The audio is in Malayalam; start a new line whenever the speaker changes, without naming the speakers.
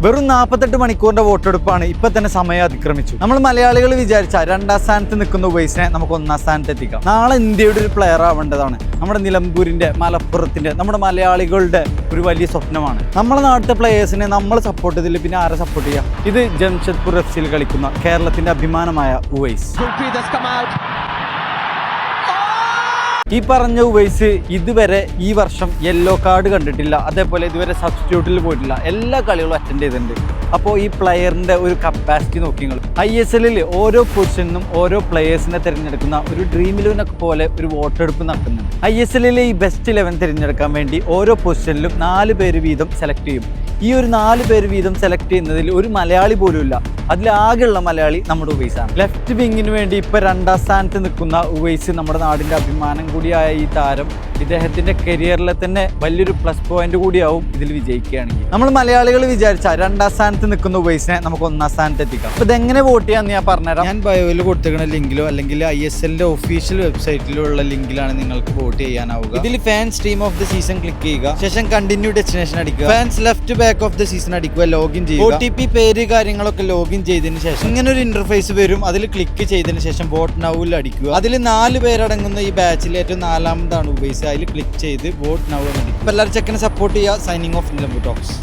വെറും 48 മണിക്കൂറിന്റെ വോട്ടെടുപ്പാണ് ഇപ്പൊ തന്നെ സമയം അതിക്രമിച്ചു. നമ്മൾ മലയാളികൾ വിചാരിച്ച 2ാം സ്ഥാനത്ത് നിൽക്കുന്ന ഉവൈസിനെ നമുക്ക് 1ാം സ്ഥാനത്ത് എത്തിക്കാം. നാളെ ഇന്ത്യയുടെ ഒരു പ്ലെയർ ആവേണ്ടതാണ്. നമ്മുടെ നിലമ്പൂരിന്റെ, മലപ്പുറത്തിന്റെ, നമ്മുടെ മലയാളികളുടെ ഒരു വലിയ സ്വപ്നമാണ്. നമ്മുടെ നാട്ടിലെ പ്ലെയേഴ്സിനെ നമ്മൾ സപ്പോർട്ട് ചെയ്തില്ല പിന്നെ ആരെ സപ്പോർട്ട് ചെയ്യാം? ഇത് ജംഷഡ്പൂർ FC കളിക്കുന്ന കേരളത്തിന്റെ അഭിമാനമായ ഉവൈസ്. ഈ പറഞ്ഞ ഉവൈസ് ഇതുവരെ ഈ വർഷം യെല്ലോ കാർഡ് കണ്ടിട്ടില്ല, അതേപോലെ ഇതുവരെ സബ്സ്റ്റിറ്റ്യൂട്ടിൽ പോയിട്ടില്ല. എല്ലാ കളികളും അറ്റൻഡ് ചെയ്തിട്ടുണ്ട്. അപ്പോൾ ഈ പ്ലെയറിന്റെ ഒരു കപ്പാസിറ്റി നോക്കി നിങ്ങൾ. ISL ഓരോ പൊസിഷനും ഓരോ പ്ലെയേഴ്സിനെ തിരഞ്ഞെടുക്കുന്ന ഒരു ഡ്രീം 11 പോലെ ഒരു വോട്ടെടുപ്പ് നടക്കുന്നുണ്ട്. ISL ഈ ബെസ്റ്റ് 11 തിരഞ്ഞെടുക്കാൻ വേണ്ടി ഓരോ പൊസിഷനിലും 4 പേര് വീതം സെലക്ട് ചെയ്യും. ഈ ഒരു 4 പേര് വീതം സെലക്ട് ചെയ്യുന്നതിൽ ഒരു മലയാളി പോലും ഇല്ല. അതിലാകെയുള്ള മലയാളി നമ്മുടെ ഉവൈസാണ്. ലെഫ്റ്റ് വിങ്ങിന് വേണ്ടി ഇപ്പൊ 2ാം സ്ഥാനത്ത് നിൽക്കുന്ന ഉവൈസ് നമ്മുടെ നാടിന്റെ അഭിമാനം കൂടിയായ ഈ താരം ഇദ്ദേഹത്തിന്റെ കരിയറിലെ തന്നെ വലിയൊരു പ്ലസ് പോയിന്റ് കൂടിയാവും ഇതിൽ വിജയിക്കുകയാണെങ്കിൽ. നമ്മൾ മലയാളികൾ വിചാരിച്ച 2ാം സ്ഥാനത്ത് നിൽക്കുന്ന ഉവൈസിനെ നമുക്ക് 1ാം സ്ഥാനത്ത് എത്തിക്കാം. അപ്പൊ ഇതെങ്ങനെ വോട്ട് ചെയ്യാന്ന് ഞാൻ പറഞ്ഞുതരാം. ഞാൻ ബയോയിൽ കൊടുത്തിരിക്കുന്ന ലിങ്കിലോ അല്ലെങ്കിൽ ISLന്റെ ഒഫീഷ്യൽ വെബ്സൈറ്റിലോ ഉള്ള ലിങ്കിലാണ് നിങ്ങൾക്ക് വോട്ട് ചെയ്യാനാവുക. ഇതിൽ fans team of the season click ചെയ്യുക, ശേഷം കണ്ടിന്യൂ ഡെസ്റ്റിനേഷൻ അടിക്കുക, fans left back of the season അടിക്കുക, ലോഗിൻ ചെയ്യുക, OTP പേര് കാര്യങ്ങളൊക്കെ ലോഗിൻ ചെയ്തതിന് ശേഷം ഇങ്ങനെ ഒരു ഇന്റർഫേസ് വരും. അതിൽ ക്ലിക്ക് ചെയ്തതിന് ശേഷം വോട്ട് നൗവിൽ അടിക്കുക. അതിൽ 4 പേരടങ്ങുന്ന ഈ ബാച്ചിൽ ഏറ്റവും 4ാമതാണ് ഉവൈസ്. അതിൽ ക്ലിക്ക് ചെയ്ത് വോട്ട് നൗ അടിക്കുക. എല്ലാവരും ചെക്കനെ സപ്പോർട്ട് ചെയ്യുക. Signing off Nilambur talks.